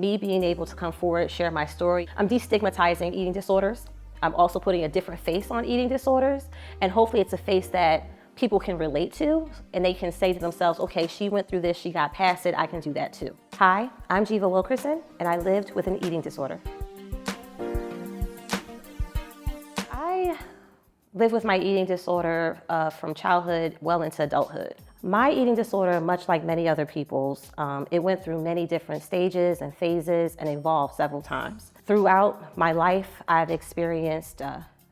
me being able to come forward, share my story, I'm destigmatizing eating disorders. I'm also putting a different face on eating disorders, and hopefully it's a face that people can relate to, and they can say to themselves, okay, she went through this, she got past it, I can do that too. Hi, I'm Jiva Wilkerson, and I lived with an eating disorder. I lived with my eating disorder from childhood well into adulthood. My eating disorder, much like many other people's, it went through many different stages and phases and evolved several times. Throughout my life, I've experienced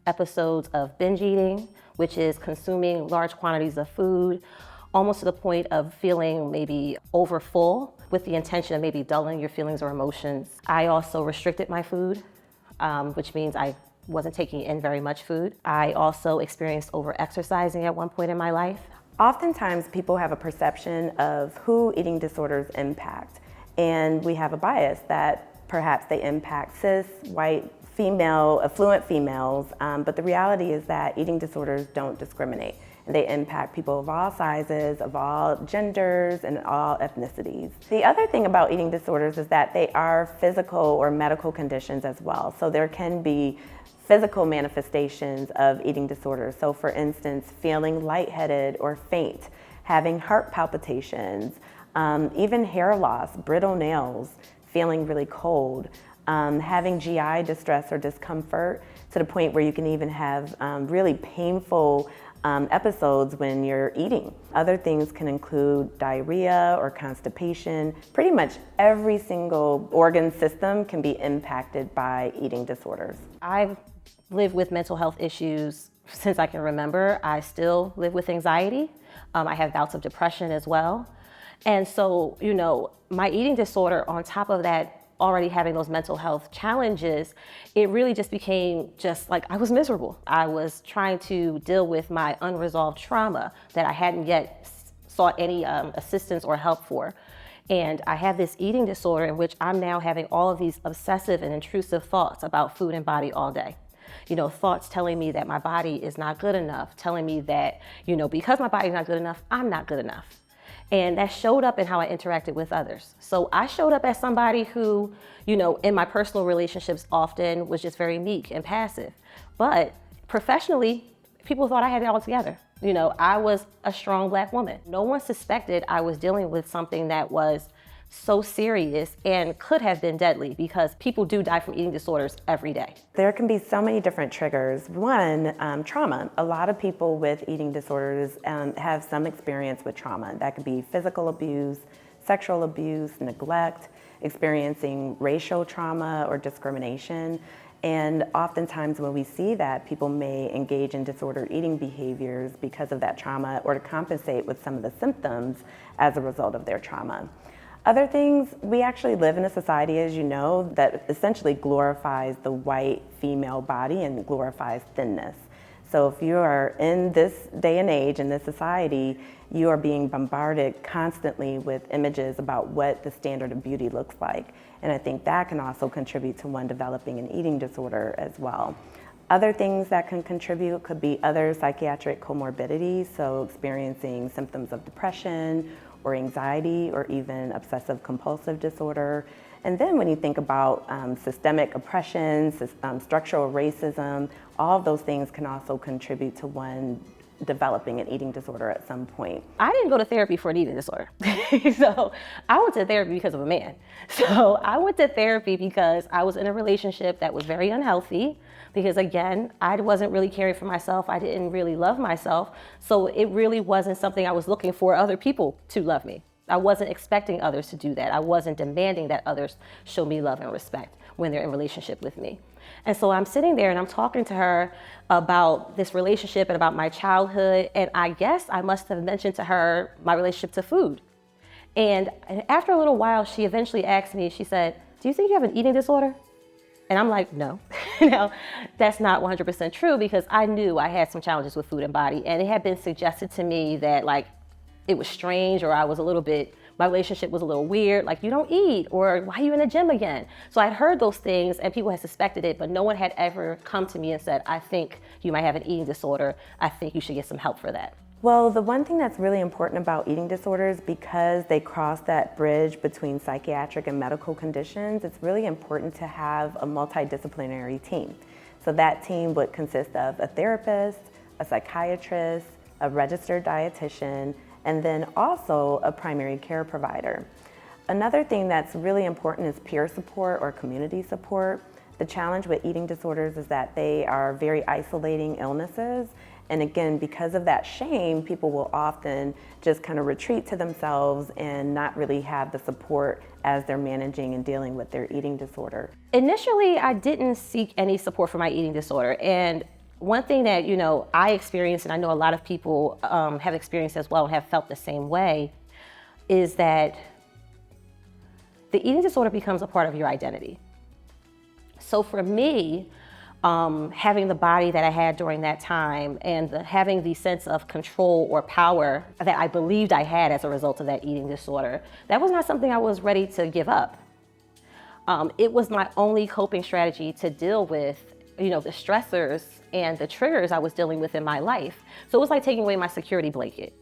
episodes of binge eating, which is consuming large quantities of food, almost to the point of feeling maybe over full with the intention of maybe dulling your feelings or emotions. I also restricted my food, which means I wasn't taking in very much food. I also experienced over-exercising at one point in my life. Oftentimes people have a perception of who eating disorders impact, and we have a bias that perhaps they impact cis, white, female, affluent females, but the reality is that eating disorders don't discriminate. They impact people of all sizes, of all genders, and all ethnicities. The other thing about eating disorders is that they are physical or medical conditions as well. So there can be physical manifestations of eating disorders. So for instance, feeling lightheaded or faint, having heart palpitations, even hair loss, brittle nails, feeling really cold, having GI distress or discomfort to the point where you can even have really painful episodes when you're eating. Other things can include diarrhea or constipation. Pretty much every single organ system can be impacted by eating disorders. I've lived with mental health issues since I can remember. I still live with anxiety. I have bouts of depression as well. And so, my eating disorder, on top of that, already having those mental health challenges, it really just became just like I was miserable. I was trying to deal with my unresolved trauma that I hadn't yet sought any assistance or help for. And I have this eating disorder in which I'm now having all of these obsessive and intrusive thoughts about food and body all day. Thoughts telling me that my body is not good enough, telling me that, because my body's not good enough, I'm not good enough. And that showed up in how I interacted with others. So I showed up as somebody who, in my personal relationships often was just very meek and passive. But professionally, people thought I had it all together. I was a strong Black woman. No one suspected I was dealing with something that was so serious and could have been deadly, because people do die from eating disorders every day. There can be so many different triggers. One, trauma. A lot of people with eating disorders have some experience with trauma. That could be physical abuse, sexual abuse, neglect, experiencing racial trauma or discrimination. And oftentimes when we see that, people may engage in disordered eating behaviors because of that trauma, or to compensate with some of the symptoms as a result of their trauma. Other things, we actually live in a society, as you know, that essentially glorifies the white female body and glorifies thinness. So if you are in this day and age, in this society, you are being bombarded constantly with images about what the standard of beauty looks like. And I think that can also contribute to one developing an eating disorder as well. Other things that can contribute could be other psychiatric comorbidities, so experiencing symptoms of depression or anxiety or even obsessive compulsive disorder. And then when you think about systemic oppression, structural racism, all of those things can also contribute to one developing an eating disorder at some point. I didn't go to therapy for an eating disorder. So I went to therapy because of a man. So I went to therapy because I was in a relationship that was very unhealthy, because again, I wasn't really caring for myself. I didn't really love myself. So it really wasn't something I was looking for other people to love me. I wasn't expecting others to do that. I wasn't demanding that others show me love and respect when they're in relationship with me. And so I'm sitting there and I'm talking to her about this relationship and about my childhood. And I guess I must have mentioned to her my relationship to food. And after a little while, she eventually asked me, she said, "Do you think you have an eating disorder?" And I'm like, no, that's not 100% true, because I knew I had some challenges with food and body. And it had been suggested to me that it was strange, or my relationship was a little weird, like you don't eat, or why are you in the gym again? So I'd heard those things and people had suspected it, but no one had ever come to me and said, I think you might have an eating disorder. I think you should get some help for that. Well, the one thing that's really important about eating disorders, because they cross that bridge between psychiatric and medical conditions, it's really important to have a multidisciplinary team. So that team would consist of a therapist, a psychiatrist, a registered dietitian, and then also a primary care provider. Another thing that's really important is peer support or community support. The challenge with eating disorders is that they are very isolating illnesses. And again, because of that shame, people will often just kind of retreat to themselves and not really have the support as they're managing and dealing with their eating disorder. Initially, I didn't seek any support for my eating disorder. And one thing that, I experienced, and I know a lot of people have experienced as well and have felt the same way, is that the eating disorder becomes a part of your identity. So for me, having the body that I had during that time and having the sense of control or power that I believed I had as a result of that eating disorder, that was not something I was ready to give up. It was my only coping strategy to deal with, the stressors and the triggers I was dealing with in my life. So it was like taking away my security blanket.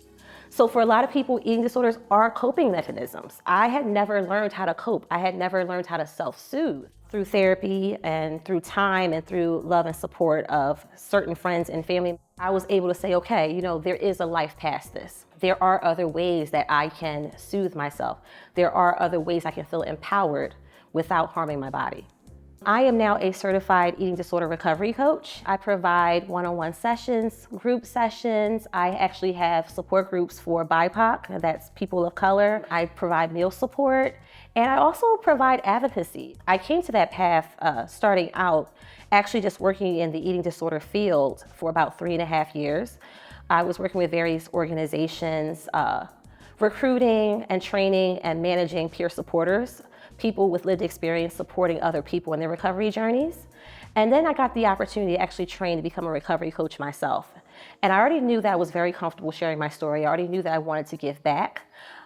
So for a lot of people, eating disorders are coping mechanisms. I had never learned how to cope. I had never learned how to self-soothe. Through therapy and through time and through love and support of certain friends and family, I was able to say, okay, there is a life past this. There are other ways that I can soothe myself. There are other ways I can feel empowered without harming my body. I am now a certified eating disorder recovery coach. I provide one-on-one sessions, group sessions. I actually have support groups for BIPOC, that's people of color. I provide meal support, and I also provide advocacy. I came to that path starting out actually just working in the eating disorder field for about 3.5 years. I was working with various organizations, recruiting and training and managing peer supporters, people with lived experience supporting other people in their recovery journeys. And then I got the opportunity to actually train to become a recovery coach myself. And I already knew that I was very comfortable sharing my story. I already knew that I wanted to give back.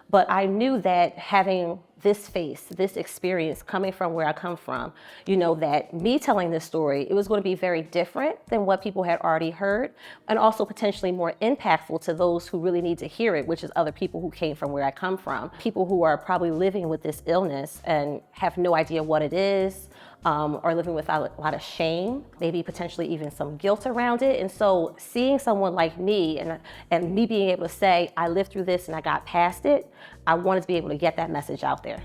But I knew that having this face, this experience coming from where I come from, that me telling this story, it was going to be very different than what people had already heard, and also potentially more impactful to those who really need to hear it, which is other people who came from where I come from. People who are probably living with this illness and have no idea what it is, or living with a lot of shame, maybe potentially even some guilt around it. And so seeing someone like me and me being able to say, I lived through this and I got past it, I wanted to be able to get that message out there.